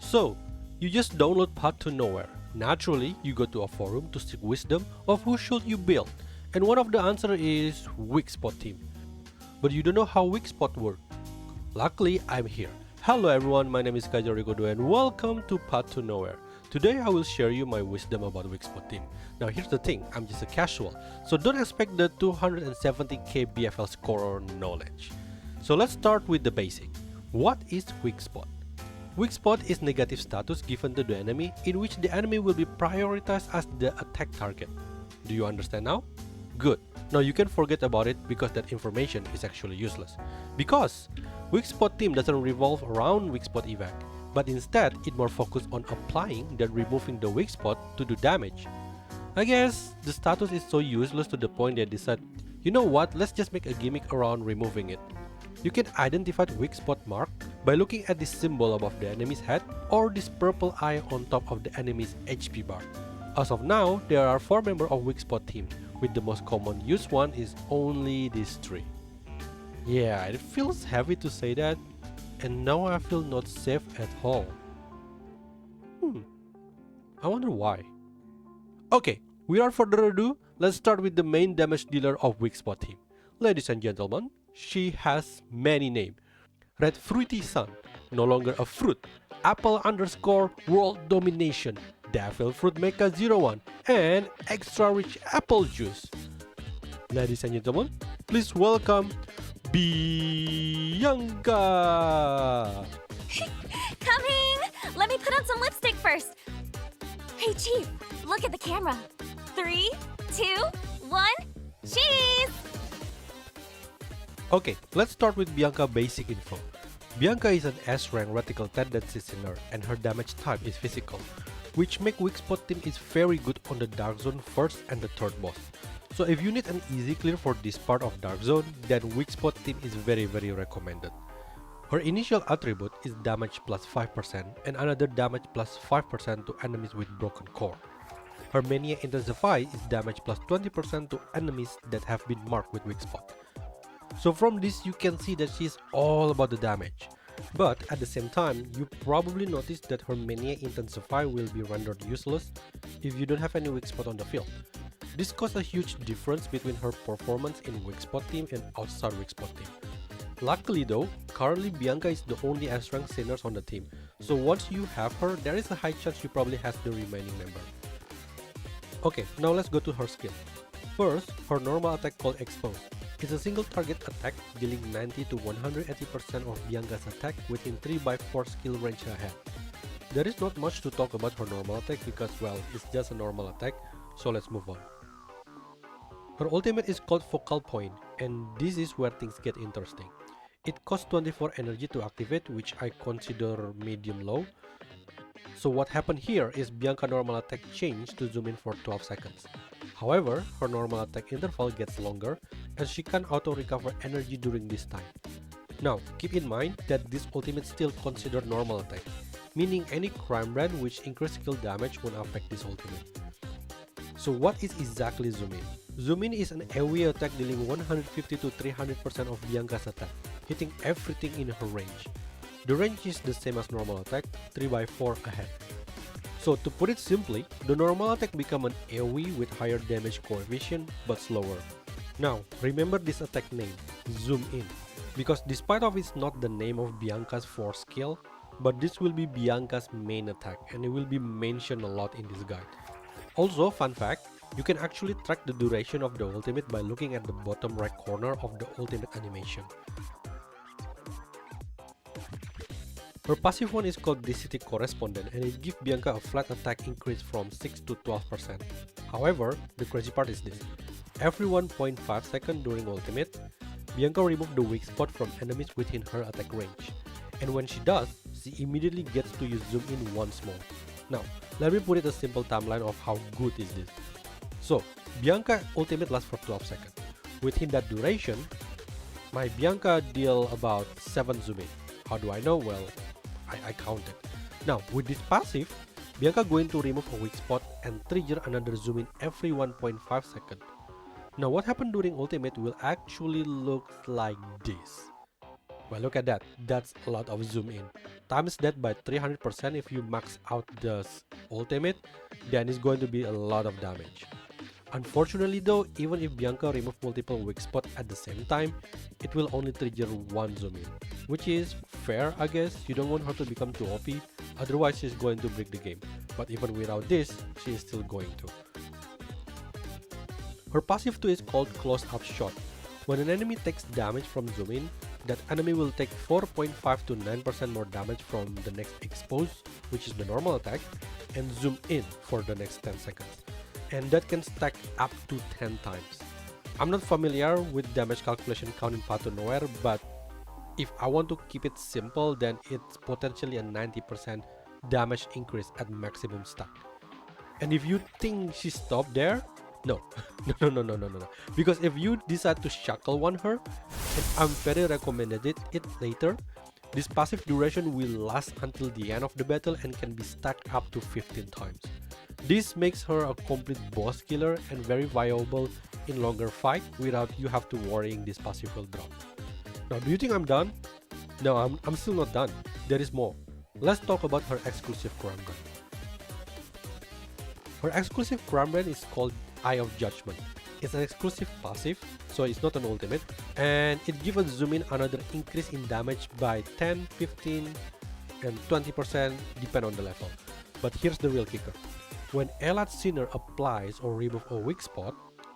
So, you just download Path to Nowhere. Naturally, you go to a forum to seek wisdom of who should you build, and one of the answer is Weakspot team. But you don't know how Weakspot works. Luckily, I'm here. Hello everyone, my name is Kaiza and welcome to Path to Nowhere. Today I will share you my wisdom about Weakspot team. Now here's the thing, I'm just a casual, so don't expect the 270k BFL score or knowledge. So let's start with the basic. What is Weakspot? Weakspot is negative status given to the enemy in which the enemy will be prioritized as the attack target. Do you understand now? Good. Now you can forget about it because that information is actually useless. Because Weakspot team doesn't revolve around Weakspot evac, but instead it more focused on applying than removing the weak spot to do damage. I guess the status is so useless to the point they decide, you know what, let's just make a gimmick around removing it. You can identify the weak spot mark by looking at this symbol above the enemy's head or this purple eye on top of the enemy's HP bar. As of now, there are 4 members of Weakspot team, with the most common used one is only these 3. Yeah, it feels heavy to say that, and now I feel not safe at all. I wonder why. Okay, without further ado, let's start with the main damage dealer of Weakspot team. Ladies and gentlemen, she has many names. Red Fruity Sun, no longer a fruit, Apple underscore World Domination, Devil Fruit Mecha 01, and Extra Rich Apple Juice. Ladies and gentlemen, please welcome Bianca! Coming! Let me put on some lipstick first. Hey, Chief, look at the camera. 3, 2, 1, cheese! Okay, let's start with Bianca basic info. Bianca is an S-rank radical tendency sinner and her damage type is physical, which make Weakspot team is very good on the Dark Zone first and the third boss. So if you need an easy clear for this part of Dark Zone, then Weakspot team is very recommended. Her initial attribute is damage plus 5% and another damage plus 5% to enemies with broken core. Her mania intensify is damage plus 20% to enemies that have been marked with Weakspot. So from this you can see that she is all about the damage. But at the same time, you probably noticed that her mania intensify will be rendered useless if you don't have any weak spot on the field. This caused a huge difference between her performance in Weakspot team and outside Weakspot team. Luckily though, currently Bianca is the only S-rank sinners on the team, so once you have her, there is a high chance you probably has the remaining member. Okay, now let's go to her skill. First, her normal attack called Expose. It's a single target attack dealing 90 to 180% of Bianca's attack within 3x4 skill range ahead. There is not much to talk about her normal attack because, well, it's just a normal attack, so let's move on. Her ultimate is called Focal Point, and this is where things get interesting. It costs 24 energy to activate, which I consider medium low. So what happened here is Bianca normal attack changed to zoom in for 12 seconds. However, her normal attack interval gets longer as she can auto-recover energy during this time. Now, keep in mind that this ultimate still considered normal attack, meaning any crime brand which increase skill damage won't affect this ultimate. So what is exactly zoom in? Zoom in is an AoE attack dealing 150 to 300% of Bianca's attack, hitting everything in her range. The range is the same as normal attack, 3x4 ahead. So to put it simply, the normal attack becomes an AoE with higher damage coefficient but slower. Now, remember this attack name, Zoom In, because despite of it's not the name of Bianca's 4th skill, but this will be Bianca's main attack and it will be mentioned a lot in this guide. Also, fun fact, you can actually track the duration of the ultimate by looking at the bottom right corner of the ultimate animation. Her passive one is called Density Correspondent and it gives Bianca a flat attack increase from 6 to 12%. However, the crazy part is this. Every 1.5 seconds during ultimate, Bianca removes the weak spot from enemies within her attack range. And when she does, she immediately gets to use zoom in once more. Now, let me put it a simple timeline of how good is this. So, Bianca ultimate lasts for 12 seconds. Within that duration, my Bianca deal about 7 zoom in. How do I know? Well, I counted. Now, with this passive, Bianca going to remove a weak spot and trigger another zoom in every 1.5 seconds. Now what happened during ultimate will actually look like this. Well, look at that, that's a lot of zoom in. times that by 300% if you max out the ultimate, then it's going to be a lot of damage. Unfortunately though, even if Bianca removes multiple weak spots at the same time, it will only trigger one zoom in, which is fair I guess. You don't want her to become too OP, otherwise she's going to break the game, but even without this, she is still going to. Her passive 2 is called Close Up Shot. When an enemy takes damage from zoom in, that enemy will take 4.5 to 9% more damage from the next expose, which is the normal attack, and zoom in for the next 10 seconds. And that can stack up to 10 times. I'm not familiar with damage calculation count in Path to Nowhere, but if I want to keep it simple, then it's potentially a 90% damage increase at maximum stack. And if you think she stopped there, no. No. Because if you decide to shackle one her, and I'm very recommended it later, this passive duration will last until the end of the battle and can be stacked up to 15 times. This makes her a complete boss killer and very viable in longer fight without you have to worrying this passive will drop. Now, do you think I'm done? No, I'm still not done. There is more. Let's talk about her exclusive crown brand. Her exclusive crown brand is called Eye of Judgment. It's an exclusive passive, so it's not an ultimate, and it gives a zoom in another increase in damage by 10, 15, and 20% depend on the level. But here's the real kicker. When Allied Sinner applies or removes a weak spot,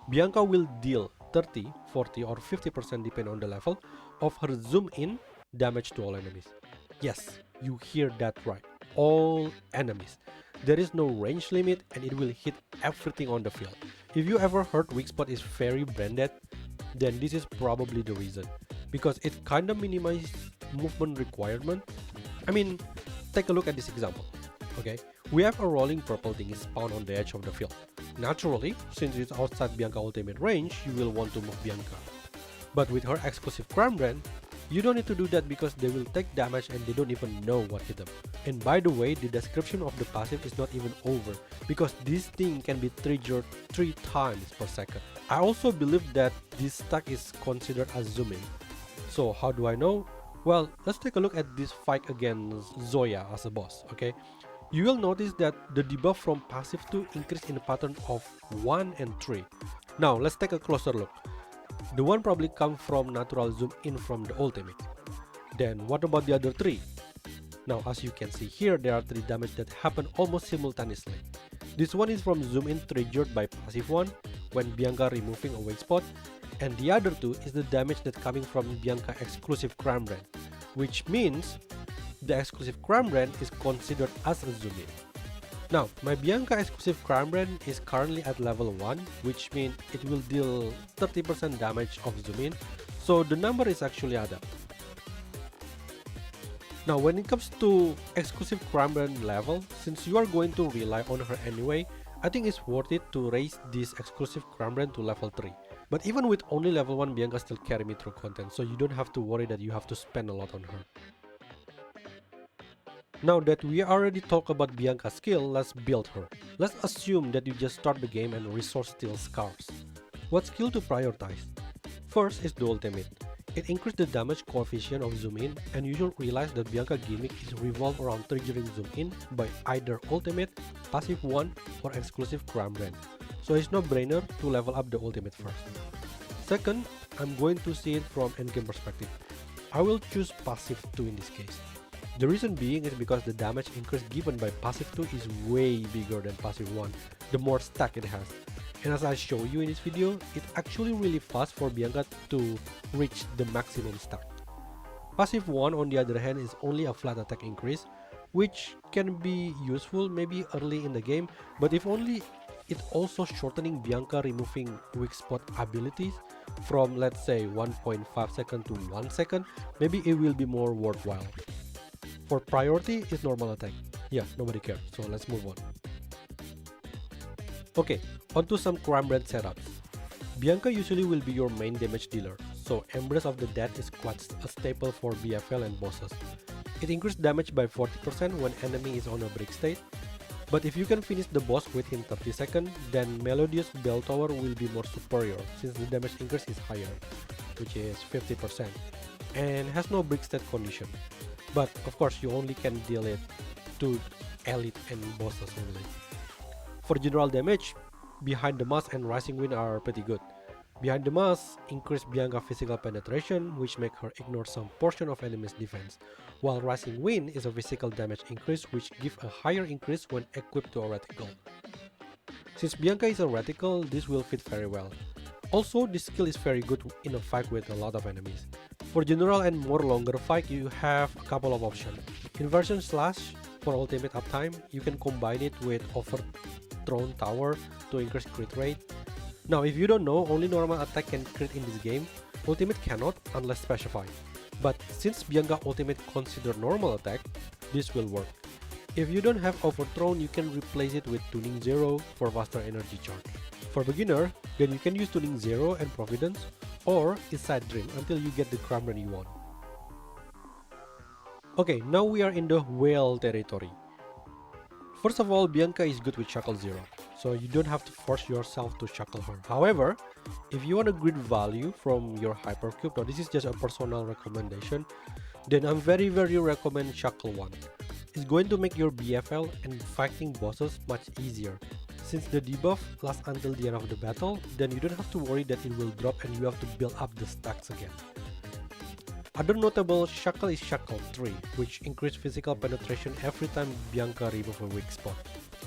Bianca will deal 30, 40 or 50% depend on the level of her zoom in damage to all enemies. Yes, you hear that right. All enemies. There is no range limit and it will hit everything on the field. If you ever heard Weakspot is very branded, then this is probably the reason. Because it kinda minimizes movement requirement. I mean, take a look at this example. Okay, we have a rolling purple thing spawned on the edge of the field. Naturally, since it's outside Bianca ultimate range, you will want to move Bianca. But with her exclusive crown brand, you don't need to do that because they will take damage and they don't even know what hit them. And by the way, the description of the passive is not even over because this thing can be triggered 3 times per second. I also believe that this stack is considered as zooming. So how do I know? Well, let's take a look at this fight against Zoya as a boss, okay? You will notice that the debuff from passive 2 increased in a pattern of 1 and 3. Now let's take a closer look. The one probably comes from natural zoom in from the ultimate. Then what about the other 3? Now as you can see here, there are 3 damage that happen almost simultaneously. This one is from zoom in triggered by passive 1 when Bianca removing a weak spot, and the other 2 is the damage that coming from Bianca exclusive crown brand, which means the exclusive crown brand is considered as a zoom in. Now, my Bianca exclusive crown brand is currently at level 1, which means it will deal 30% damage of zoom in, so the number is actually add up. Now, when it comes to exclusive crown brand level, since you are going to rely on her anyway, I think it's worth it to raise this exclusive crown brand to level 3. But even with only level 1, Bianca still carry me through content, so you don't have to worry that you have to spend a lot on her. Now that we already talked about Bianca's skill, let's build her. Let's assume that you just start the game and resource steal scars. What skill to prioritize? First is the ultimate. It increases the damage coefficient of zoom in, and you should realize that Bianca gimmick is revolved around triggering zoom in by either ultimate, passive 1 or exclusive crown brand. So it's no brainer to level up the ultimate first. Second, I'm going to see it from endgame perspective. I will choose passive 2 in this case. The reason being is because the damage increase given by passive 2 is way bigger than passive 1, the more stack it has. And as I show you in this video, it's actually really fast for Bianca to reach the maximum stack. Passive 1 on the other hand is only a flat attack increase, which can be useful maybe early in the game, but if only it also shortening Bianca removing weak spot abilities from let's say 1.5 second to 1 second, maybe it will be more worthwhile. For priority is normal attack. Yeah, nobody cares, so let's move on. Okay, onto some crown brand setups. Bianca usually will be your main damage dealer, so Embrace of the Dead is quite a staple for BFL and bosses. It increases damage by 40% when enemy is on a break state, but if you can finish the boss within 30 seconds, then Melodious Bell Tower will be more superior since the damage increase is higher, which is 50%, and has no break state condition. but of course you only can deal it to elite and bosses only. For general damage, Behind the Mask and Rising Wind are pretty good. Behind the Mask increase Bianca physical penetration, which make her ignore some portion of enemy's defense, while Rising Wind is a physical damage increase which give a higher increase when equipped to a reticle. Since Bianca is a reticle, this will fit very well. Also, this skill is very good in a fight with a lot of enemies. For general and more longer fight, you have a couple of options. Inversion Slash for ultimate uptime, you can combine it with Overthrown Tower to increase crit rate. Now if you don't know, only normal attack can crit in this game, ultimate cannot unless specified. But since Bianca ultimate consider normal attack, this will work. If you don't have Overthrown, you can replace it with Tuning Zero for faster energy charge. For beginner, then you can use Tuning Zero and Providence, or Inside Dream until you get the Crumble you want. Okay, now we are in the whale territory. First of all, Bianca is good with Shackle Zero, so you don't have to force yourself to shackle her. However, if you want a great value from your Hypercube, now this is just a personal recommendation, then I'm very recommend Shackle 1. It's going to make your BFL and fighting bosses much easier. Since the debuff lasts until the end of the battle, then you don't have to worry that it will drop and you have to build up the stacks again. Other notable shackle is Shackle 3, which increases physical penetration every time Bianca removes a weak spot.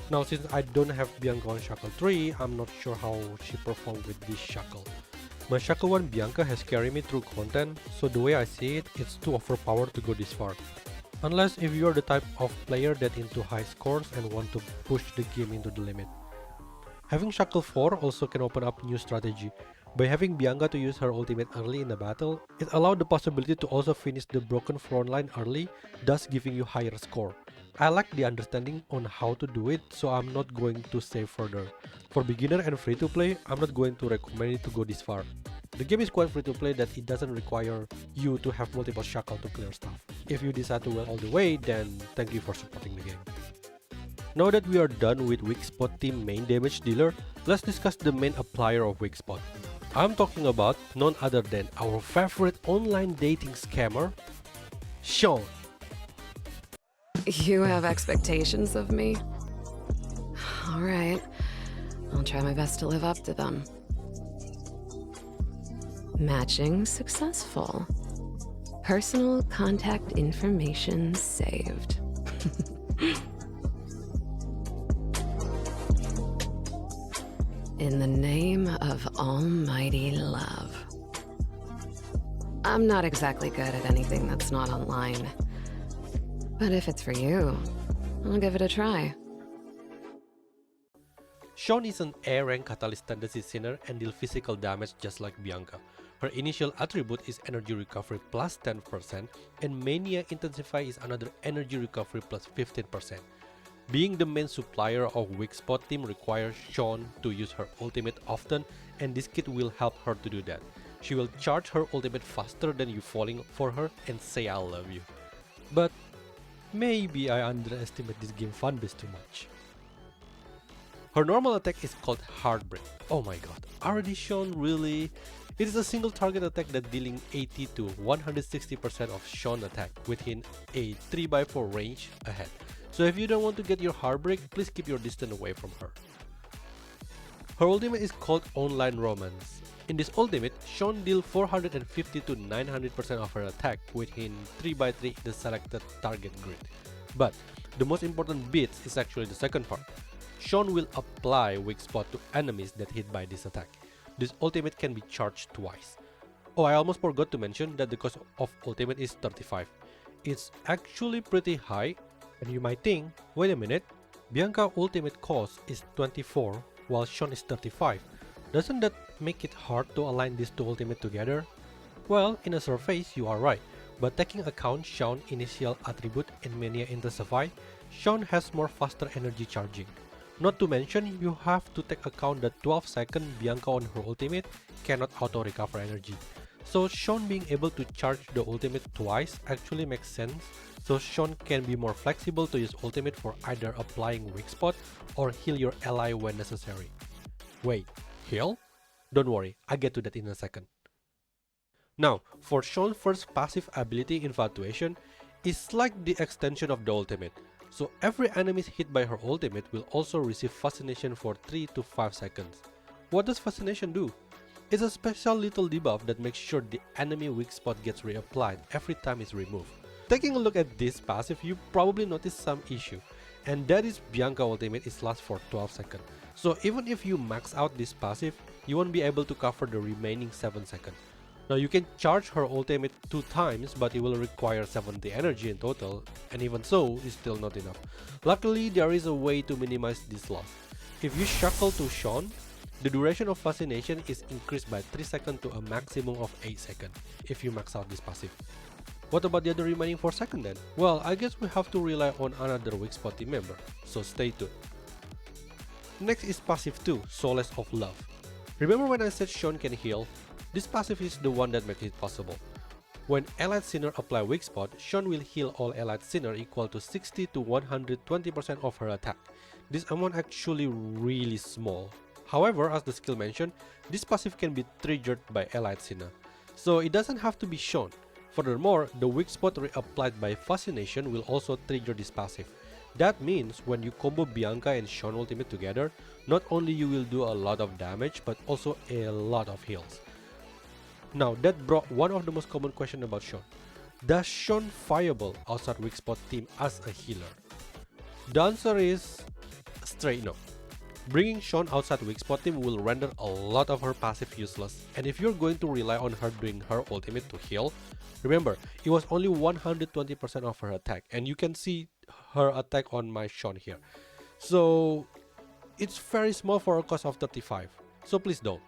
Now since I don't have Bianca on Shackle 3, I'm not sure how she performs with this shackle. My Shackle 1 Bianca has carried me through content, so the way I see it, it's too overpowered to go this far. Unless if you are the type of player that into high scores and want to push the game into the limit. Having Shackle 4 also can open up new strategy. By having Bianca to use her ultimate early in the battle, it allowed the possibility to also finish the broken front line early, thus giving you higher score. I like the understanding on how to do it, so I'm not going to say further. For beginner and free to play, I'm not going to recommend it to go this far. The game is quite free to play that it doesn't require you to have multiple shackle to clear stuff. If you decide to go all the way, then thank you for supporting the game. Now that we are done with Weakspot team main damage dealer, let's discuss the main applier of Weakspot. I'm talking about none other than our favorite online dating scammer, Shawn. You have expectations of me? Alright, I'll try my best to live up to them. Matching successful. Personal contact information saved. In the name of almighty love. I'm not exactly good at anything that's not online. But if it's for you, I'll give it a try. Shawn is an A-rank Catalyst tendency sinner and deal physical damage just like Bianca. Her initial attribute is energy recovery plus 10% and Mania Intensify is another energy recovery plus 15%. Being the main supplier of Weakspot team requires Shawn to use her ultimate often and this kit will help her to do that. She will charge her ultimate faster than you falling for her and say I love you. But maybe I underestimate this game fanbase too much. Her normal attack is called Heartbreak. Oh my god, already Shawn really? It is a single target attack that dealing 80 to 160% of Shawn attack within a 3x4 range ahead. So if you don't want to get your Heartbreak, please keep your distance away from her. Her ultimate is called Online Romance. In this ultimate, Shawn deals 450 to 900% of her attack within 3x3 in the selected target grid. But the most important bit is actually the second part. Shawn will apply Weakspot to enemies that hit by this attack. This ultimate can be charged twice. Oh, I almost forgot to mention that the cost of ultimate is 35. It's actually pretty high, and you might think, wait a minute, Bianca ultimate cost is 24 while Shawn is 35. Doesn't that make it hard to align these two ultimate together? Well, in a surface you are right, but taking account Shawn's initial attribute and Mania Intensify, Shawn has more faster energy charging. Not to mention, you have to take account that 12 second Bianca on her ultimate cannot auto recover energy. So Shawn being able to charge the ultimate twice actually makes sense, so Shawn can be more flexible to use ultimate for either applying Weakspot or heal your ally when necessary. Wait, heal? Don't worry, I get to that in a second. Now, for Shawn's first passive ability Infatuation, is like the extension of the ultimate. So every enemy hit by her ultimate will also receive fascination for 3 to 5 seconds. What does fascination do? It's a special little debuff that makes sure the enemy weak spot gets reapplied every time it's removed. Taking a look at this passive, you probably notice some issue, and that is Bianca ultimate is lasts for 12 seconds. So even if you max out this passive, you won't be able to cover the remaining 7 seconds. Now you can charge her ultimate 2 times, but it will require 70 energy in total, and even so, it's still not enough. Luckily, there is a way to minimize this loss. If you shuffle to Shawn, the duration of fascination is increased by 3 seconds to a maximum of 8 seconds if you max out this passive. What about the other remaining 4 seconds then? Well, I guess we have to rely on another Weakspot team member, so stay tuned. Next is passive 2, Solace of Love. Remember when I said Shawn can heal? This passive is the one that makes it possible. When allied sinner apply weak spot, Shawn will heal all allied sinner equal to 60 to 120% of her attack. This amount actually really small. However, as the skill mentioned, this passive can be triggered by allied sinner. So it doesn't have to be Shawn. Furthermore, the weak spot reapplied by fascination will also trigger this passive. That means when you combo Bianca and Shawn ultimate together, not only you will do a lot of damage but also a lot of heals. Now that brought one of the most common questions about Shawn. Does Shawn viable outside Weakspot team as a healer? The answer is straight no. Bringing Shawn outside Weakspot team will render a lot of her passive useless, and if you're going to rely on her doing her ultimate to heal, remember, it was only 120% of her attack, and you can see her attack on my Shawn here. So it's very small for a cost of 35, so please don't.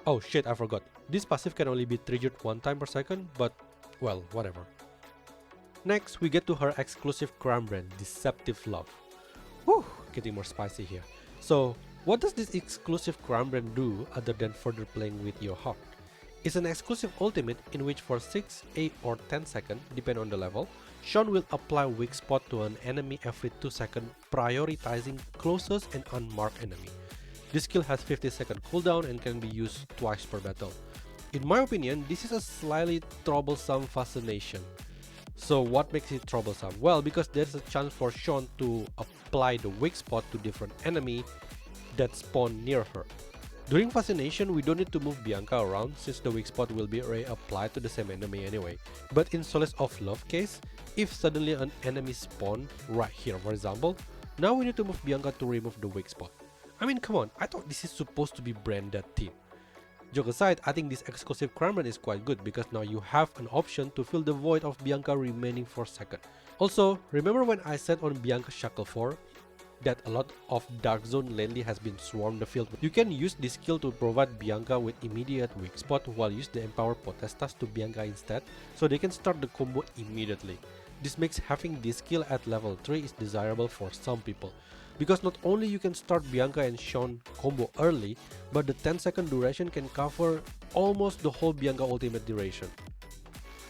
Oh shit, I forgot. This passive can only be triggered 1 time per second, but well, whatever. Next, we get to her exclusive crime brand, Deceptive Love. Whew, getting more spicy here. So, what does this exclusive crime brand do other than further playing with your heart? It's an exclusive ultimate in which for 6, 8 or 10 seconds, depending on the level, Shawn will apply weak spot to an enemy every 2 seconds, prioritizing closest and unmarked enemy. This skill has 50-second cooldown and can be used twice per battle. In my opinion, this is a slightly troublesome fascination. So what makes it troublesome? Well, because there's a chance for Shawn to apply the weak spot to different enemy that spawn near her. During fascination, we don't need to move Bianca around since the weak spot will be reapplied to the same enemy anyway. But in Solace of Love case, if suddenly an enemy spawn right here for example, now we need to move Bianca to remove the weak spot. I mean, come on, I thought this is supposed to be branded team. Joke aside, I think this exclusive crime brand is quite good because now you have an option to fill the void of Bianca remaining for second. Also, remember when I said on Bianca Shackle 4 that a lot of Dark Zone lately has been swarmed the field? You can use this skill to provide Bianca with immediate weak spot while use the Empower Potestas to Bianca instead, so they can start the combo immediately. This makes having this skill at level 3 is desirable for some people, because not only you can start Bianca and Shawn combo early, but the 10-second duration can cover almost the whole Bianca ultimate duration.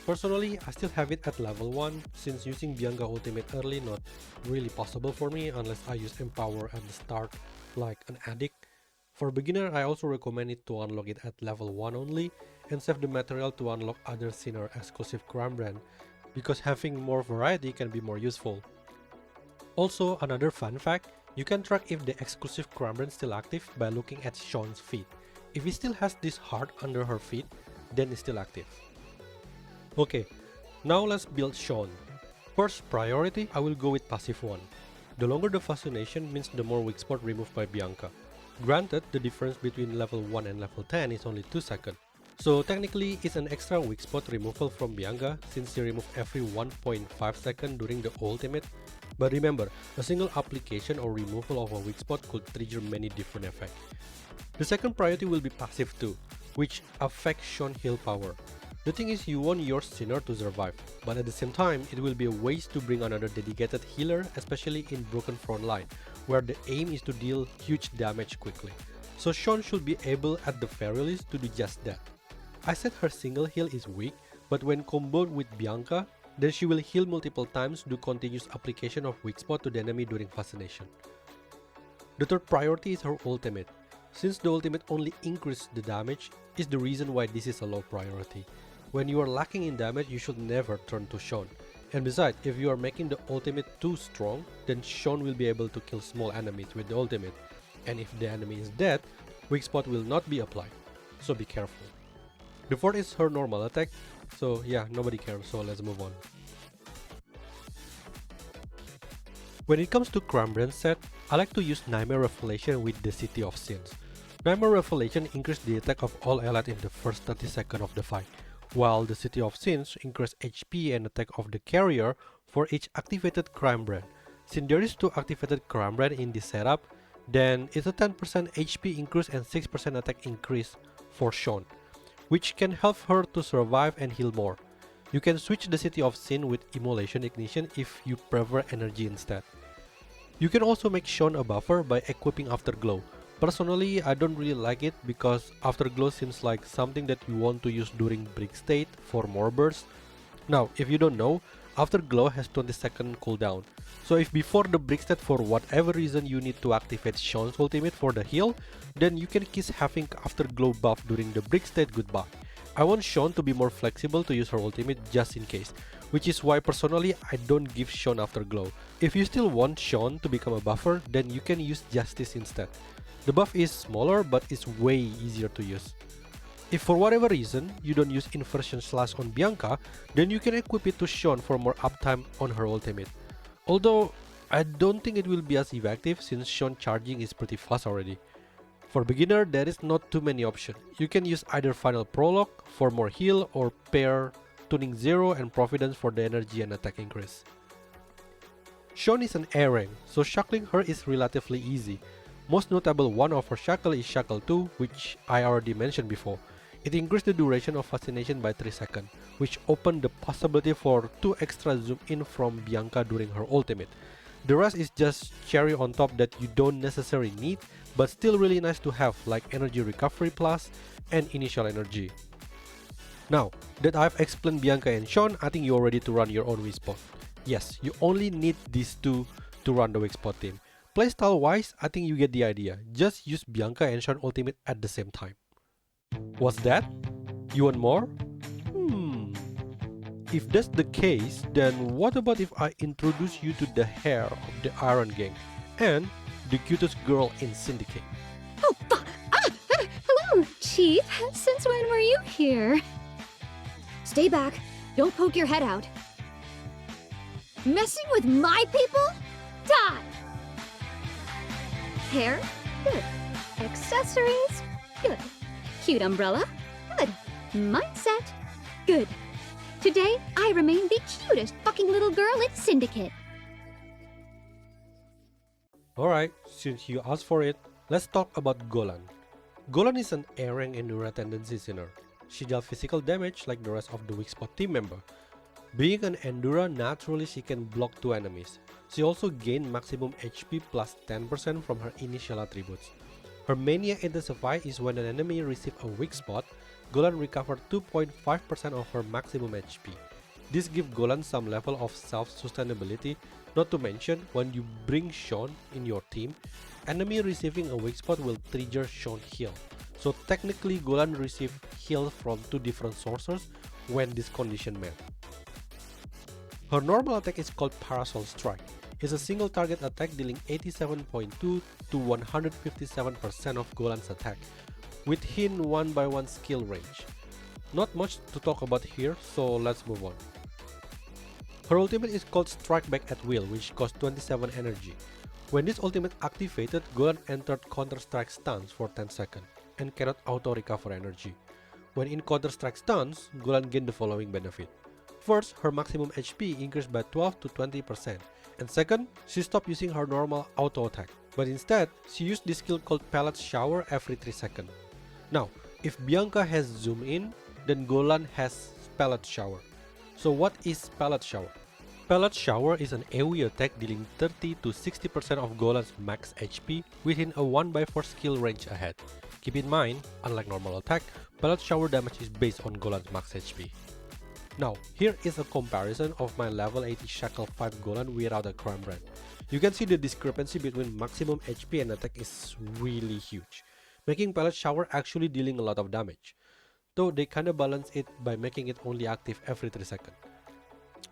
Personally, I still have it at level 1 since using Bianca ultimate early not really possible for me unless I use Empower at the start like an addict. For beginner, I also recommend it to unlock it at level 1 only and save the material to unlock other Sinner exclusive crime brand, because having more variety can be more useful. Also, another fun fact, you can track if the exclusive crime brand is still active by looking at Shawn's feet. If he still has this heart under her feet, then it's still active. Okay, now let's build Shawn. First priority, I will go with passive 1. The longer the fascination means the more weak spot removed by Bianca. Granted, the difference between level 1 and level 10 is only 2 seconds. So technically, it's an extra weak spot removal from Bianca since she removed every 1.5 seconds during the ultimate. But remember, a single application or removal of a weak spot could trigger many different effects. The second priority will be passive 2, which affects Shawn's heal power. The thing is, you want your Sinner to survive, but at the same time, it will be a waste to bring another dedicated healer, especially in Broken Front line, where the aim is to deal huge damage quickly. So Shawn should be able at the very least to do just that. I said her single heal is weak, but when comboed with Bianca, then she will heal multiple times do continuous application of weak spot to the enemy during fascination. The third priority is her ultimate. Since the ultimate only increases the damage, is the reason why this is a low priority. When you are lacking in damage, you should never turn to Shawn, And besides, if you are making the ultimate too strong, then Shawn will be able to kill small enemies with the ultimate. And if the enemy is dead, Weakspot will not be applied. So be careful. The fourth is her normal attack. So yeah, nobody cares, so let's move on. When it comes to Crime Brand set, I like to use Nightmare Revelation with the City of Sins. Nightmare Revelation increases the attack of all allies in the first 30 seconds of the fight, while the City of Sins increases HP and attack of the carrier for each activated Crime Brand. Since there is 2 activated Crime Brand in this setup, then it's a 10% HP increase and 6% attack increase for Shawn, which can help her to survive and heal more. You can switch the City of Sin with Immolation Ignition if you prefer energy instead. You can also make Shawn a buffer by equipping Afterglow. Personally, I don't really like it because Afterglow seems like something that you want to use during break state for more bursts. Now, if you don't know, Afterglow has 20-second cooldown. So if before the break state for whatever reason you need to activate Shawn's ultimate for the heal, then you can kiss having Afterglow buff during the break state goodbye. I want Shawn to be more flexible to use her ultimate just in case, which is why personally I don't give Shawn Afterglow. If you still want Shawn to become a buffer, then you can use Justice instead. The buff is smaller but it's way easier to use. If for whatever reason you don't use Inversion Slash on Bianca, then you can equip it to Shawn for more uptime on her ultimate. Although I don't think it will be as effective since Shawn charging is pretty fast already. For beginner, there is not too many options. You can use either Final Prologue for more heal or pair Tuning Zero and Providence for the energy and attack increase. Shawn is an A rank, so shackling her is relatively easy. Most notable one of her shackle is Shackle 2, which I already mentioned before. It increased the duration of fascination by 3 seconds, which opened the possibility for 2 extra zoom in from Bianca during her ultimate. The rest is just cherry on top that you don't necessarily need, but still really nice to have, like Energy Recovery Plus and Initial Energy. Now that I've explained Bianca and Shawn, I think you're ready to run your own Weakspot. Yes, you only need these two to run the Weakspot team. Playstyle wise, I think you get the idea. Just use Bianca and Shawn ultimate at the same time. What's that? You want more? If that's the case, then what about if I introduce you to the hair of the Iron Gang and the cutest girl in Syndicate? Hello, Chief. Since when were you here? Stay back. Don't poke your head out. Messing with my people? Die! Hair? Good. Accessories? Good. Cute umbrella? Good. Mindset? Good. Today, I remain the cutest fucking little girl in Syndicate. Alright, since you asked for it, let's talk about Golan. Golan is an A rank Endura tendency sinner. She deals physical damage like the rest of the Weakspot team member. Being an Endura, naturally she can block 2 enemies. She also gained maximum HP plus 10% from her initial attributes. Her Mania Intensify is when an enemy receives a weak spot, Golan recovers 2.5% of her maximum HP. This gives Golan some level of self-sustainability, not to mention when you bring Shawn in your team, enemy receiving a weak spot will trigger Shawn heal. So technically Golan receives heal from 2 different sources when this condition met. Her normal attack is called Parasol Strike. It's a single target attack dealing 87.2 to 157% of Golan's attack, within 1x1 skill range. Not much to talk about here, so let's move on. Her ultimate is called Strike Back at Will, which costs 27 energy. When this ultimate activated, Golan entered Counter-Strike stance for 10 seconds and cannot auto-recover energy. When in Counter-Strike stance, Golan gained the following benefit. First, her maximum HP increased by 12 to 20%, and second, she stopped using her normal auto attack, but instead, she used this skill called Pellet Shower every 3 seconds. Now, if Bianca has Zoom In, then Golan has Pellet Shower. So what is Pellet Shower? Pellet Shower is an AoE attack dealing 30 to 60% of Golan's max HP within a 1x4 skill range ahead. Keep in mind, unlike normal attack, Pellet Shower damage is based on Golan's max HP. Now, here is a comparison of my level 80 Shackle 5 Golan without a Crime Brand. You can see the discrepancy between maximum HP and attack is really huge, making Pellet Shower actually dealing a lot of damage, though they kinda balance it by making it only active every 3 seconds.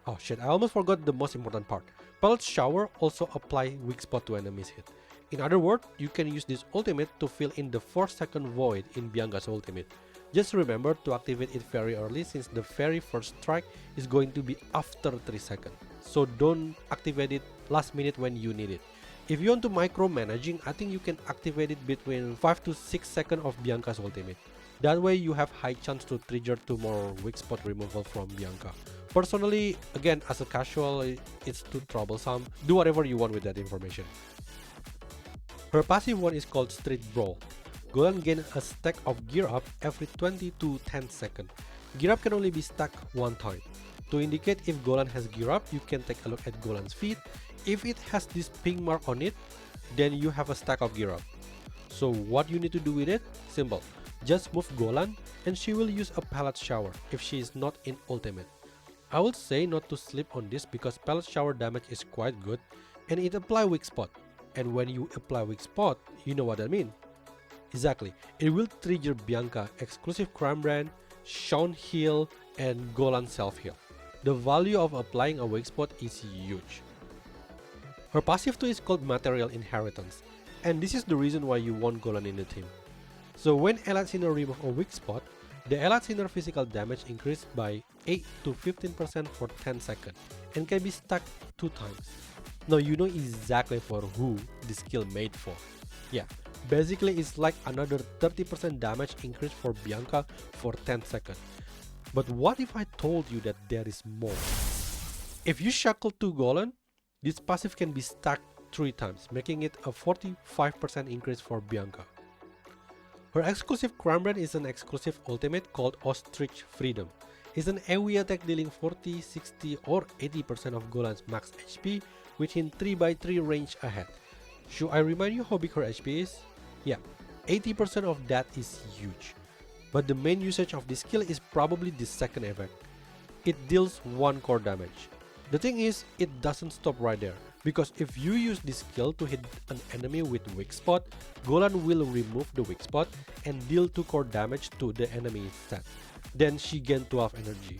Oh shit, I almost forgot the most important part. Pellet Shower also apply Weakspot to enemies hit. In other words, you can use this ultimate to fill in the 4-second void in Bianca's ultimate. Just remember to activate it very early since the very first strike is going to be after 3 seconds. So don't activate it last minute when you need it. If you want to micromanaging, I think you can activate it between 5 to 6 seconds of Bianca's ultimate. That way you have high chance to trigger 2 more weak spot removal from Bianca. Personally, again, as a casual, it's too troublesome. Do whatever you want with that information. Her passive one is called Street Brawl. Golan gains a stack of gear up every 20 to 10 seconds. Gear up can only be stacked one time. To indicate if Golan has gear up, you can take a look at Golan's feet. If it has this pink mark on it, then you have a stack of gear up. So what you need to do with it? Simple. Just move Golan and she will use a pellet shower if she is not in ultimate. I will say not to sleep on this because pellet shower damage is quite good and it apply weak spot. And when you apply weak spot, you know what I mean. Exactly, it will trigger Bianca exclusive crime brand, Shawn heal, and Golan self heal. The value of applying a weak spot is huge. Her passive 2 is called Material Inheritance, and this is the reason why you want Golan in the team. So when Allied Sinner remove a weak spot, the Allied Sinner physical damage increased by 8 to 15% for 10 seconds and can be stacked 2 times. Now you know exactly for who this skill made for. Yeah, basically it's like another 30% damage increase for Bianca for 10 seconds. But what if I told you that there is more? If you shackle 2 Golan, this passive can be stacked 3 times, making it a 45% increase for Bianca. Her exclusive crime brand is an exclusive ultimate called Ostrich Freedom. It's an AoE attack dealing 40, 60 or 80% of Golan's max HP within 3x3 range ahead. Should I remind you how big her HP is? Yeah, 80% of that is huge. But the main usage of this skill is probably the second effect. It deals 1 core damage. The thing is, it doesn't stop right there, because if you use this skill to hit an enemy with weak spot, Golan will remove the weak spot and deal 2 core damage to the enemy instead. Then she gains 12 energy.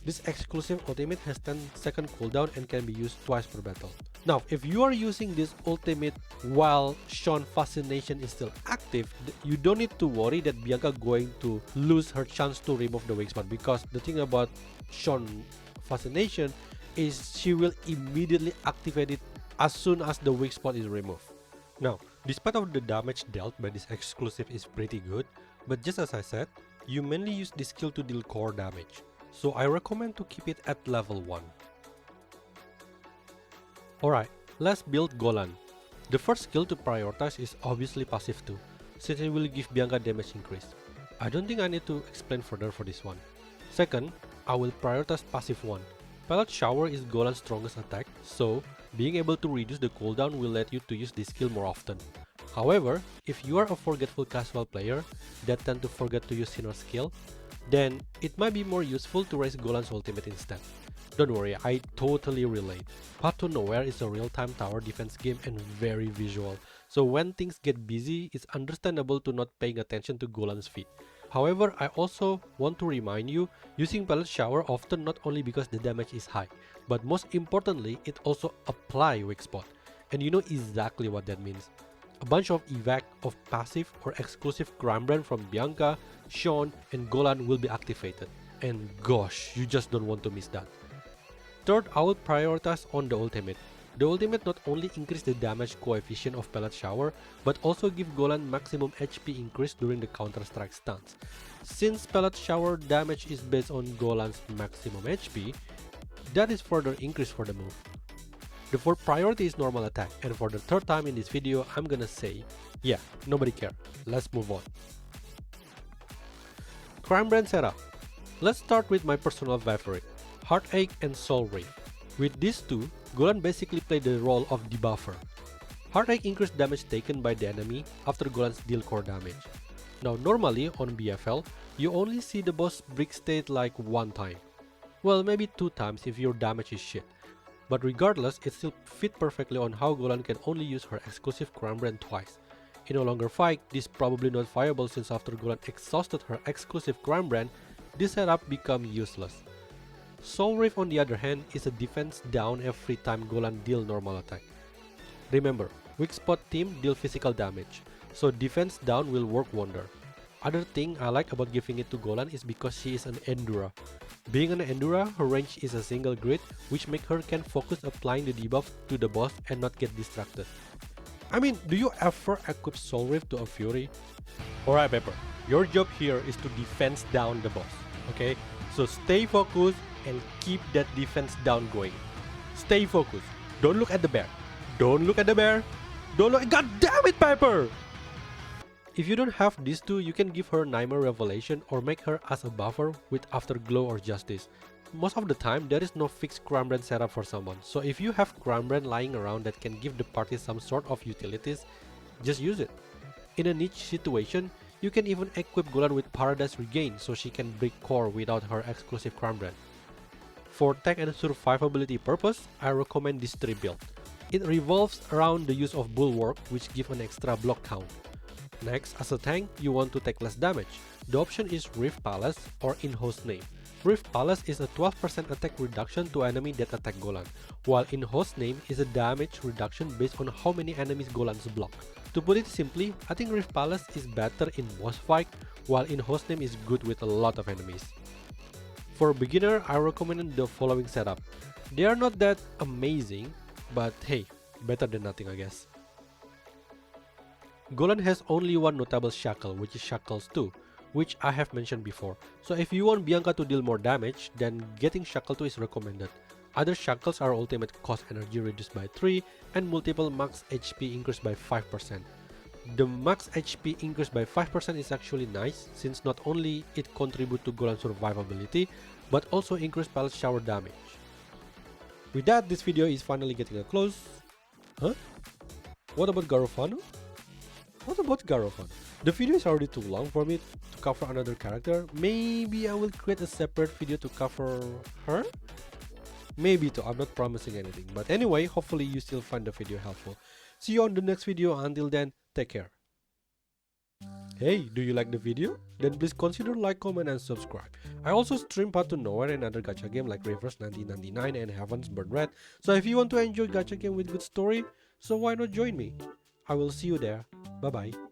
This exclusive ultimate has 10 second cooldown and can be used twice per battle. Now, if you are using this ultimate while Shawn Fascination is still active, you don't need to worry that Bianca going to lose her chance to remove the weak spot, because the thing about Shawn Fascination is she will immediately activate it as soon as the weak spot is removed. Now, despite of the damage dealt by this exclusive is pretty good, but just as I said, you mainly use this skill to deal core damage. So I recommend to keep it at level 1. Alright, let's build Golan. The first skill to prioritize is obviously passive 2, since it will give Bianca damage increase. I don't think I need to explain further for this one. Second, I will prioritize passive 1. Pellet Shower is Golan's strongest attack, so being able to reduce the cooldown will let you to use this skill more often. However, if you are a forgetful casual player that tend to forget to use Sinner skill, then it might be more useful to raise Golan's ultimate instead. Don't worry, I totally relate. Path to Nowhere is a real-time tower defense game and very visual, so when things get busy, it's understandable to not paying attention to Golan's feet. However, I also want to remind you, using Pellet Shower often not only because the damage is high, but most importantly, it also apply weak spot, and you know exactly what that means. A bunch of evac of passive or exclusive crime brand from Bianca, Shawn, and Golan will be activated, and gosh, you just don't want to miss that. Third, I will prioritize on the ultimate. The ultimate not only increase the damage coefficient of Pellet Shower, but also give Golan maximum HP increase during the counter-strike stance. Since Pellet Shower damage is based on Golan's maximum HP, that is further increase for the move. The fourth priority is normal attack, and for the third time in this video, I'm gonna say, yeah, nobody care. Let's move on. Crime brand setup. Let's start with my personal favorite, Heartache and Soul Reef. With these two, Golan basically played the role of debuffer. Heartache increased damage taken by the enemy after Golan's deal core damage. Now normally on BFL, you only see the boss brick state like 1 time. Well, maybe 2 times if your damage is shit. But regardless, it still fit perfectly on how Golan can only use her exclusive crime brand twice. In a longer fight, this is probably not viable since after Golan exhausted her exclusive crime brand, this setup become useless. Soul Reef on the other hand is a defense down every time Golan deal normal attack. Remember, Weakspot team deal physical damage, so defense down will work wonder. Other thing I like about giving it to Golan is because she is an Endura. Being an Endura, her range is a single grid, which make her can focus applying the debuff to the boss and not get distracted. I mean, do you ever equip Soul Reef to a Fury? Alright Pepper, your job here is to defense down the boss, okay? So stay focused and keep that defense down going. Stay focused. Don't look at the bear. Don't look at the bear. Don't look. God damn it, Pepper! If you don't have these two, you can give her Nightmare Revelation or make her as a buffer with Afterglow or Justice. Most of the time, there is no fixed Crown Brand setup for someone, so if you have Crown Brand lying around that can give the party some sort of utilities, just use it. In a niche situation, you can even equip Golan with Paradise Regain so she can break core without her exclusive Crown Brand. For tech and survivability purpose, I recommend this 3 build. It revolves around the use of Bulwark, which gives an extra block count. Next, as a tank, you want to take less damage. The option is Rift Palace or In-Host Name. Rift Palace is a 12% attack reduction to enemy that attack Golan, while In-Host Name is a damage reduction based on how many enemies Golan's block. To put it simply, I think Rift Palace is better in boss fight, while In-Host Name is good with a lot of enemies. For a beginner, I recommend the following setup. They are not that amazing, but hey, better than nothing I guess. Golan has only one notable shackle, which is Shackles 2, which I have mentioned before. So if you want Bianca to deal more damage, then getting Shackle 2 is recommended. Other shackles are ultimate cost energy reduced by 3 and multiple max HP increased by 5%. The max HP increased by 5% is actually nice, since not only it contributes to Golan's survivability, but also increase pallet shower damage. With that, this video is finally getting a close. Huh? What about Garofano? What about Garofano? The video is already too long for me to cover another character. Maybe I will create a separate video to cover her? Maybe too, I'm not promising anything. But anyway, hopefully you still find the video helpful. See you on the next video. Until then, take care. Hey, do you like the video? Then please consider like, comment and subscribe. I also stream Path to Nowhere and other gacha game like Reverse 1999 and Heaven's Burn Red. So if you want to enjoy gacha game with good story, so why not join me? I will see you there. Bye bye.